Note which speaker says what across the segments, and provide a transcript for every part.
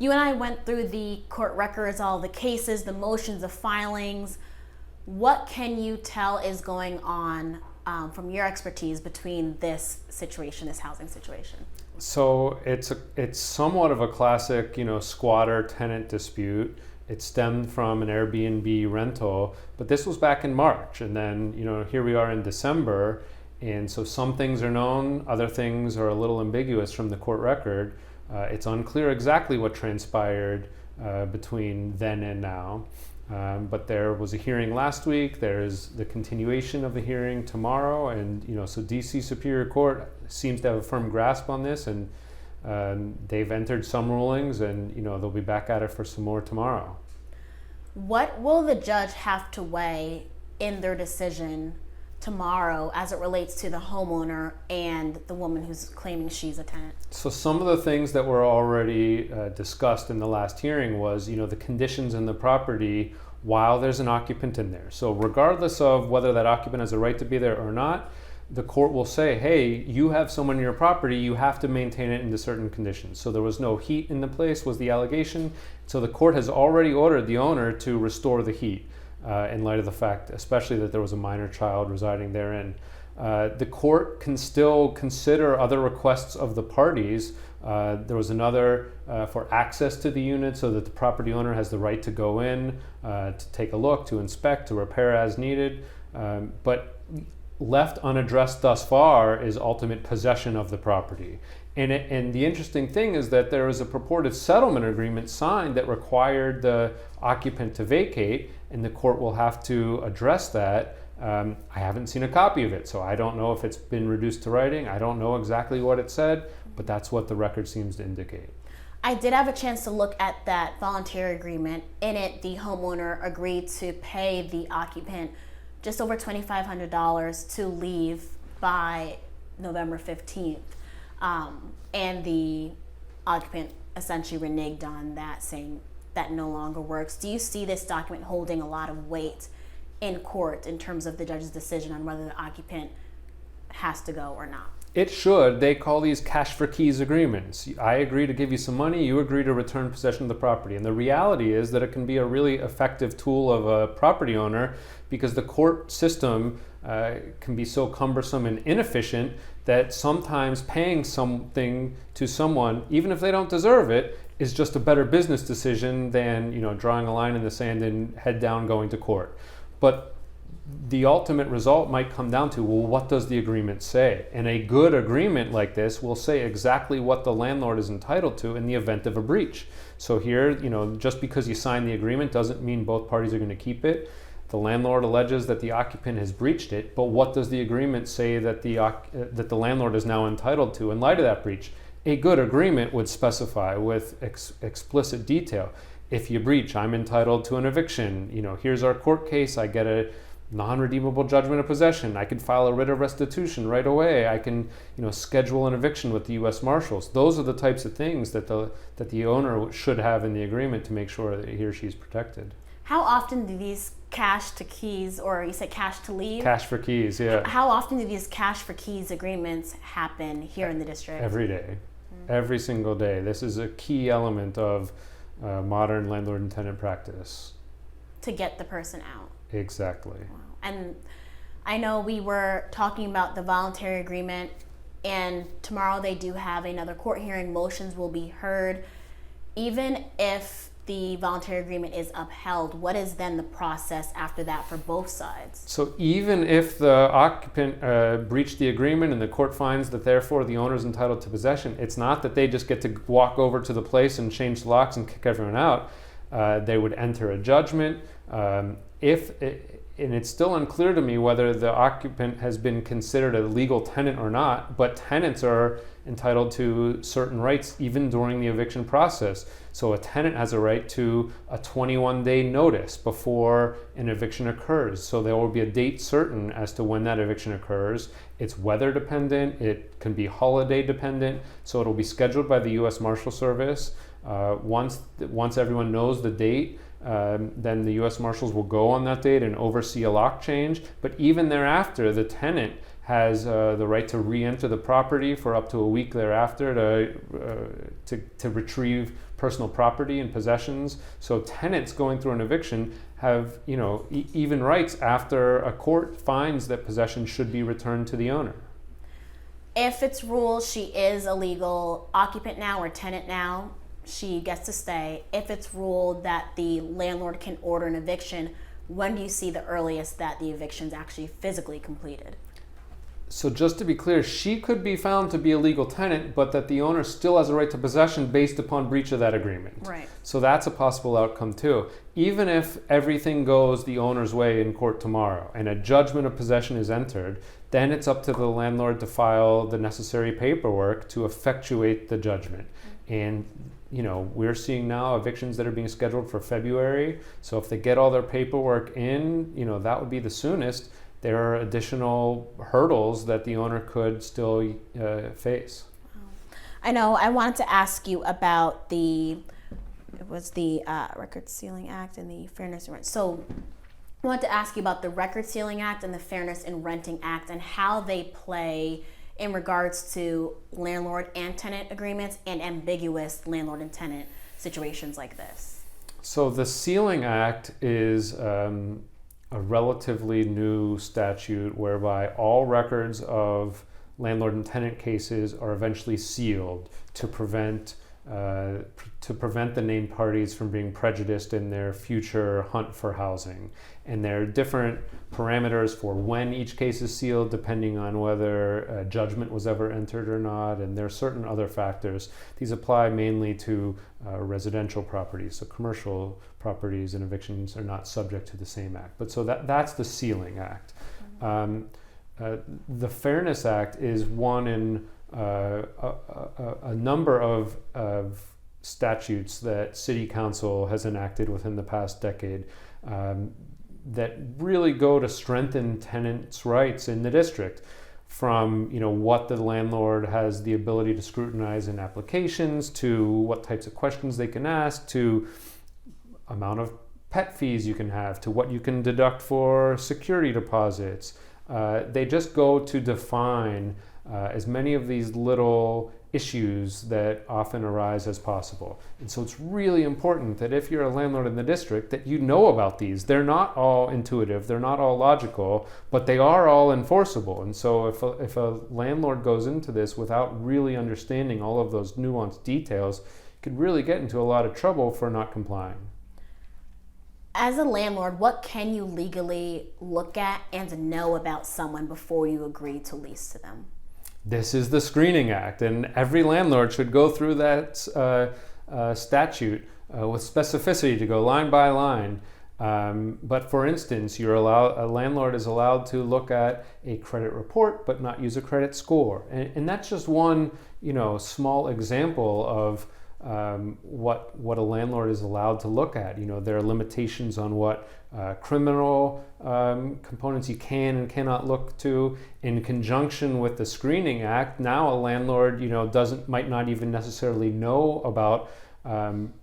Speaker 1: You and I went through the court records, all the cases, the motions, the filings. What can you tell is going on from your expertise between this situation, this housing situation?
Speaker 2: So it's somewhat of a classic, squatter-tenant dispute. It stemmed from an Airbnb rental, but this was back in March, and then here we are in December, and so some things are known, other things are a little ambiguous from the court record. It's unclear exactly what transpired between then and now. But there was a hearing last week. There's the continuation of the hearing tomorrow, and so DC Superior Court seems to have a firm grasp on this, and they've entered some rulings, and they'll be back at it for some more tomorrow.
Speaker 1: What will the judge have to weigh in their decision tomorrow as it relates to the homeowner and the woman who's claiming she's a tenant?
Speaker 2: So some of the things that were already discussed in the last hearing was, the conditions in the property while there's an occupant in there. So regardless of whether that occupant has a right to be there or not, the court will say, hey, you have someone in your property, you have to maintain it into certain conditions. So there was no heat in the place, was the allegation. So the court has already ordered the owner to restore the heat in light of the fact, especially that there was a minor child residing therein. The court can still consider other requests of the parties. There was another for access to the unit so that the property owner has the right to go in, to take a look, to inspect, to repair as needed. But left unaddressed thus far is ultimate possession of the property. And the interesting thing is that there was a purported settlement agreement signed that required the occupant to vacate, and the court will have to address that. I haven't seen a copy of it, so I don't know if it's been reduced to writing. I don't know exactly what it said, but that's what the record seems to indicate.
Speaker 1: I did have a chance to look at that voluntary agreement. In it, the homeowner agreed to pay the occupant just over $2,500 to leave by November 15th. And the occupant essentially reneged on that, saying that no longer works. Do you see this document holding a lot of weight in court in terms of the judge's decision on whether the occupant has to go or not?
Speaker 2: It should. They call these cash for keys agreements. I agree to give you some money, you agree to return possession of the property. And the reality is that it can be a really effective tool of a property owner, because the court system can be so cumbersome and inefficient that sometimes paying something to someone, even if they don't deserve it, is just a better business decision than drawing a line in the sand and head down going to court. But the ultimate result might come down to, well, what does the agreement say? And a good agreement like this will say exactly what the landlord is entitled to in the event of a breach. So here, just because you sign the agreement doesn't mean both parties are going to keep it. The landlord alleges that the occupant has breached it, but what does the agreement say that the landlord is now entitled to in light of that breach? A good agreement would specify with explicit detail. If you breach, I'm entitled to an eviction. Here's our court case. I get a non-redeemable judgment of possession. I can file a writ of restitution right away. I can, schedule an eviction with the U.S. Marshals. Those are the types of things that the owner should have in the agreement to make sure that he or she is protected.
Speaker 1: How often do these cash to keys, or you said cash to leave?
Speaker 2: Cash for keys, yeah.
Speaker 1: How often do these cash for keys agreements happen here in the district?
Speaker 2: Every day. Every single day. This is a key element of modern landlord and tenant practice.
Speaker 1: To get the person out.
Speaker 2: Exactly.
Speaker 1: Wow. And I know we were talking about the voluntary agreement, and tomorrow they do have another court hearing. Motions will be heard. Even if the voluntary agreement is upheld, what is then the process after that for both sides?
Speaker 2: So even if the occupant breached the agreement and the court finds that therefore the owner is entitled to possession, it's not that they just get to walk over to the place and change the locks and kick everyone out. They would enter a judgment. And it's still unclear to me whether the occupant has been considered a legal tenant or not, but tenants are entitled to certain rights even during the eviction process. So a tenant has a right to a 21-day notice before an eviction occurs. So there will be a date certain as to when that eviction occurs. It's weather dependent, it can be holiday dependent, so it'll be scheduled by the U.S. Marshal Service. Once everyone knows the date, then the U.S. Marshals will go on that date and oversee a lock change. But even thereafter, the tenant has the right to re-enter the property for up to a week thereafter to retrieve personal property and possessions. So tenants going through an eviction have, even rights after a court finds that possession should be returned to the owner.
Speaker 1: If it's ruled she is a legal occupant now or tenant now, she gets to stay. If it's ruled that the landlord can order an eviction, when do you see the earliest that the eviction is actually physically completed?
Speaker 2: So just to be clear, she could be found to be a legal tenant, but that the owner still has a right to possession based upon breach of that agreement.
Speaker 1: Right.
Speaker 2: So that's a possible outcome too. Even if everything goes the owner's way in court tomorrow and a judgment of possession is entered, then it's up to the landlord to file the necessary paperwork to effectuate the judgment. And we're seeing now evictions that are being scheduled for February. So if they get all their paperwork in, that would be the soonest. There are additional hurdles that the owner could still face.
Speaker 1: I know. I wanted to ask you about the Record Sealing Act and the Fairness in Rent. So I wanted to ask you about the Record Sealing Act and the Fairness in Renting Act and how they play in regards to landlord and tenant agreements and ambiguous landlord and tenant situations like this.
Speaker 2: So the Sealing Act is a relatively new statute whereby all records of landlord and tenant cases are eventually sealed to prevent the named parties from being prejudiced in their future hunt for housing. And there are different parameters for when each case is sealed depending on whether a judgment was ever entered or not, and there are certain other factors. These apply mainly to residential properties, so commercial properties and evictions are not subject to the same act. But so that's the Sealing Act. The Fairness Act is one in a number of statutes that City Council has enacted within the past decade that really go to strengthen tenants' rights in the district, from what the landlord has the ability to scrutinize in applications, to what types of questions they can ask, to amount of pet fees you can have, to what you can deduct for security deposits. They just go to define as many of these little issues that often arise as possible. And so it's really important that if you're a landlord in the district that you know about these. They're not all intuitive, they're not all logical, but they are all enforceable. And so if a landlord goes into this without really understanding all of those nuanced details, you could really get into a lot of trouble for not complying.
Speaker 1: As a landlord, what can you legally look at and know about someone before you agree to lease to them?
Speaker 2: This is the Screening Act, and every landlord should go through that statute with specificity to go line by line. But for instance, a landlord is allowed to look at a credit report but not use a credit score. And that's just one small example of what a landlord is allowed to look at. There are limitations on what criminal components you can and cannot look to. In conjunction with the Screening Act, now a landlord might not even necessarily know about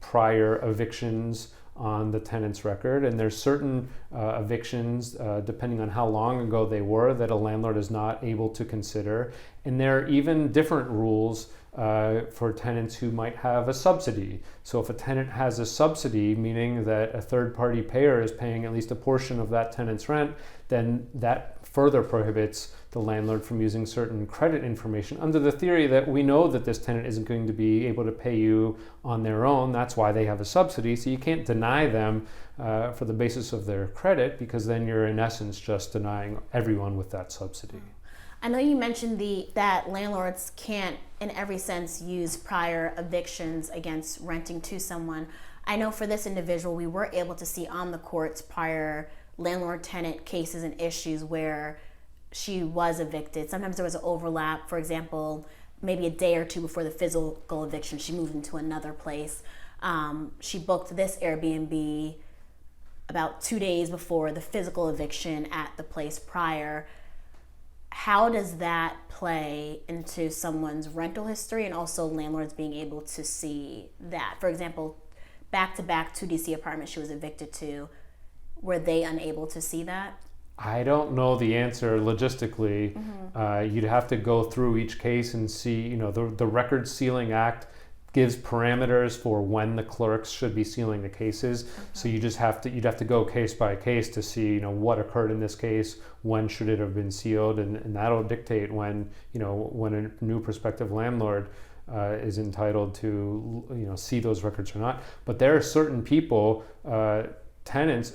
Speaker 2: prior evictions on the tenant's record, and there's certain evictions, depending on how long ago they were, that a landlord is not able to consider. And there are even different rules for tenants who might have a subsidy. So if a tenant has a subsidy, meaning that a third-party payer is paying at least a portion of that tenant's rent, then that further prohibits the landlord from using certain credit information under the theory that we know that this tenant isn't going to be able to pay you on their own. That's why they have a subsidy. So you can't deny them for the basis of their credit, because then you're in essence just denying everyone with that subsidy.
Speaker 1: I know you mentioned that landlords can't, in every sense, use prior evictions against renting to someone. I know for this individual, we were able to see on the courts prior landlord-tenant cases and issues where she was evicted. Sometimes there was an overlap. For example, maybe a day or two before the physical eviction, she moved into another place. She booked this Airbnb about 2 days before the physical eviction at the place prior. how does that play into someone's rental history and also landlords being able to see that? For example, back-to-back 2DC apartments she was evicted to, were they unable to see that?
Speaker 2: I don't know the answer logistically. You'd have to go through each case and see, the Record Sealing Act gives parameters for when the clerks should be sealing the cases. Okay. So you'd have to go case by case to see, what occurred in this case, when should it have been sealed, and that'll dictate when a new prospective landlord is entitled to, see those records or not. But there are certain people, tenants,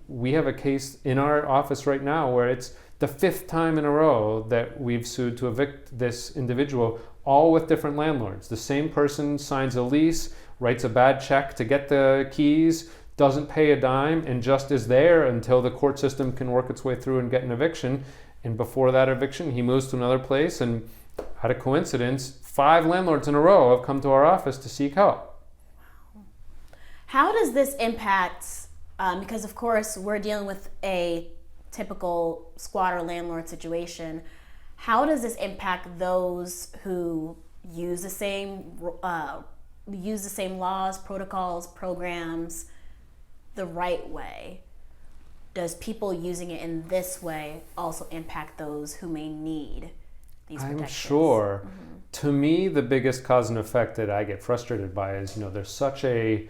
Speaker 2: we have a case in our office right now where it's the 5th time in a row that we've sued to evict this individual, all with different landlords. The same person signs a lease, writes a bad check to get the keys, doesn't pay a dime, and just is there until the court system can work its way through and get an eviction. And before that eviction, he moves to another place, and out of coincidence, 5 landlords in a row have come to our office to seek help.
Speaker 1: How does this impact, because of course we're dealing with a typical squatter landlord situation, how does this impact those who use the same laws, protocols, programs the right way? Does people using it in this way also impact those who may need these protections? I'm sure.
Speaker 2: To me, the biggest cause and effect that I get frustrated by is, there's such a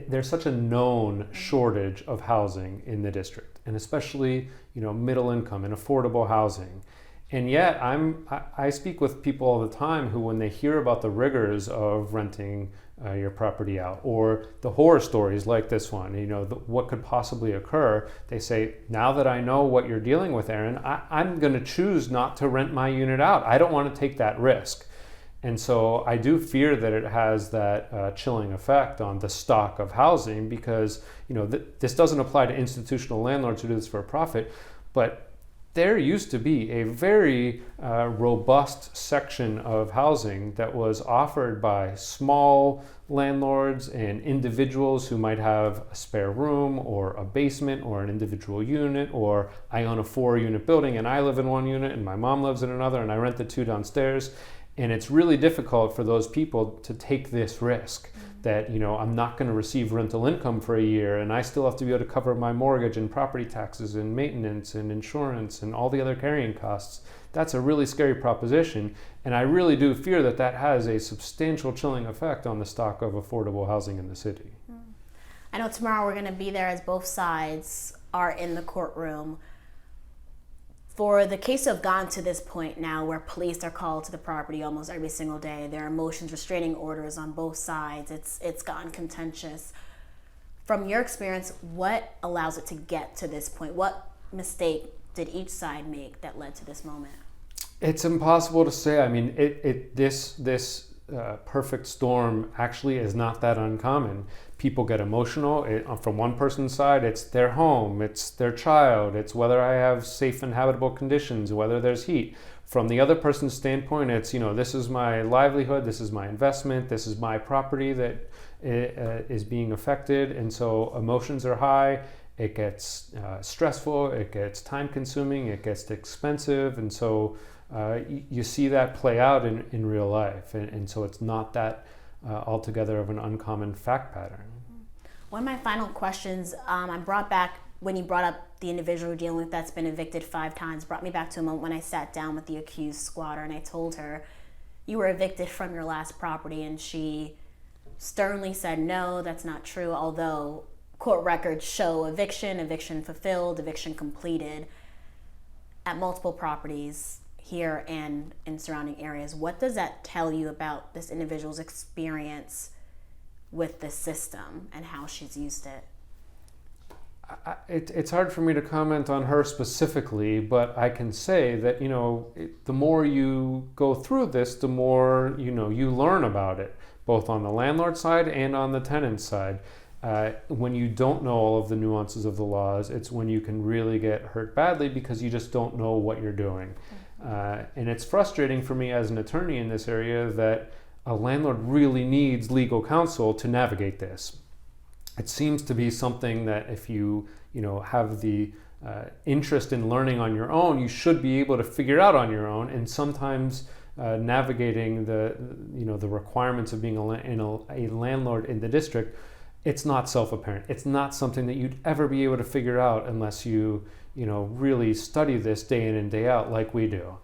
Speaker 2: there's such a known shortage of housing in the district, and especially, middle income and affordable housing. And yet I speak with people all the time who, when they hear about the rigors of renting your property out, or the horror stories like this one, what could possibly occur, they say, now that I know what you're dealing with, Aaron, I'm going to choose not to rent my unit out. I don't want to take that risk. And so I do fear that it has that chilling effect on the stock of housing, because this doesn't apply to institutional landlords who do this for a profit, but there used to be a very robust section of housing that was offered by small landlords and individuals who might have a spare room or a basement or an individual unit, or I own a 4-unit building and I live in 1 unit and my mom lives in another and I rent the 2 downstairs. And it's really difficult for those people to take this risk that, I'm not going to receive rental income for a year, and I still have to be able to cover my mortgage and property taxes and maintenance and insurance and all the other carrying costs. That's a really scary proposition. And I really do fear that that has a substantial chilling effect on the stock of affordable housing in the city.
Speaker 1: I know tomorrow we're going to be there as both sides are in the courtroom. For the case to have gone to this point now where police are called to the property almost every single day, there are motions, restraining orders on both sides, it's gotten contentious. From your experience, what allows it to get to this point? What mistake did each side make that led to this moment?
Speaker 2: It's impossible to say. I mean, this perfect storm actually is not that uncommon. People get emotional. From one person's side, it's their home, it's their child, it's whether I have safe and habitable conditions, whether there's heat. From the other person's standpoint, it's, this is my livelihood, this is my investment, this is my property that is being affected. And so emotions are high. It gets stressful, it gets time consuming, it gets expensive. And so you see that play out in real life. And so it's not that altogether of an uncommon fact pattern.
Speaker 1: One of my final questions, I brought back, when you brought up the individual you're dealing with that's been evicted 5 times, brought me back to a moment when I sat down with the accused squatter and I told her, you were evicted from your last property, and she sternly said, no, that's not true, although court records show eviction fulfilled, eviction completed at multiple properties here and in surrounding areas. What does that tell you about this individual's experience with the system and how she's used it?
Speaker 2: It's hard for me to comment on her specifically, but I can say that, the more you go through this, the more, you learn about it, both on the landlord side and on the tenant side. When you don't know all of the nuances of the laws, it's when you can really get hurt badly because you just don't know what you're doing. And it's frustrating for me as an attorney in this area that a landlord really needs legal counsel to navigate this. It seems to be something that if you have the interest in learning on your own, you should be able to figure it out on your own. And sometimes navigating the requirements of being a landlord in the district, it's not self-apparent. It's not something that you'd ever be able to figure out unless you really study this day in and day out like we do.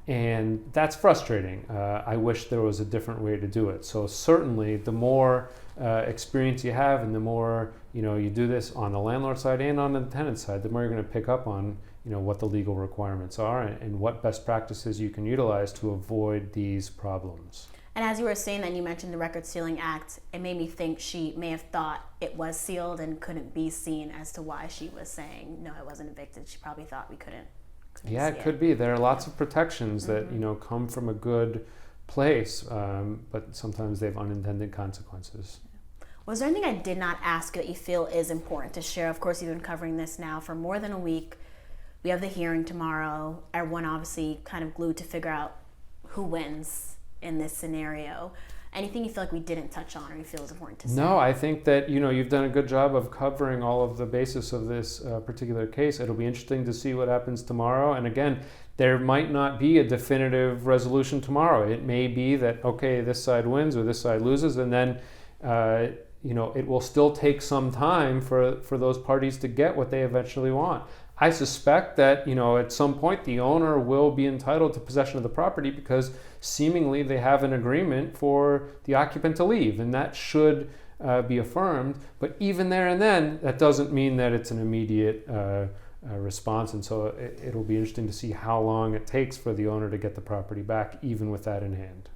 Speaker 2: And that's frustrating. I wish there was a different way to do it. So certainly the more experience you have and the more you do this on the landlord side and on the tenant side, the more you're going to pick up on what the legal requirements are and what best practices you can utilize to avoid these problems.
Speaker 1: And as you were saying that, you mentioned the Record Sealing Act, it made me think she may have thought it was sealed and couldn't be seen as to why she was saying, no, I wasn't evicted. She probably thought we couldn't
Speaker 2: yeah, it could be. There are lots of protections that come from a good place, but sometimes they have unintended consequences.
Speaker 1: Was there anything I did not ask that you feel is important to share? Of course, you've been covering this now for more than a week. We have the hearing tomorrow. Everyone obviously kind of glued to figure out who wins in this scenario. Anything you feel like we didn't touch on or you feel is important to say?
Speaker 2: No, I think that you've done a good job of covering all of the basis of this particular case. It'll be interesting to see what happens tomorrow. And again, there might not be a definitive resolution tomorrow. It may be that, okay, this side wins or this side loses, and then it will still take some time for those parties to get what they eventually want. I suspect that, at some point the owner will be entitled to possession of the property because seemingly they have an agreement for the occupant to leave, and that should be affirmed. But even there and then, that doesn't mean that it's an immediate response, and so it'll be interesting to see how long it takes for the owner to get the property back, even with that in hand.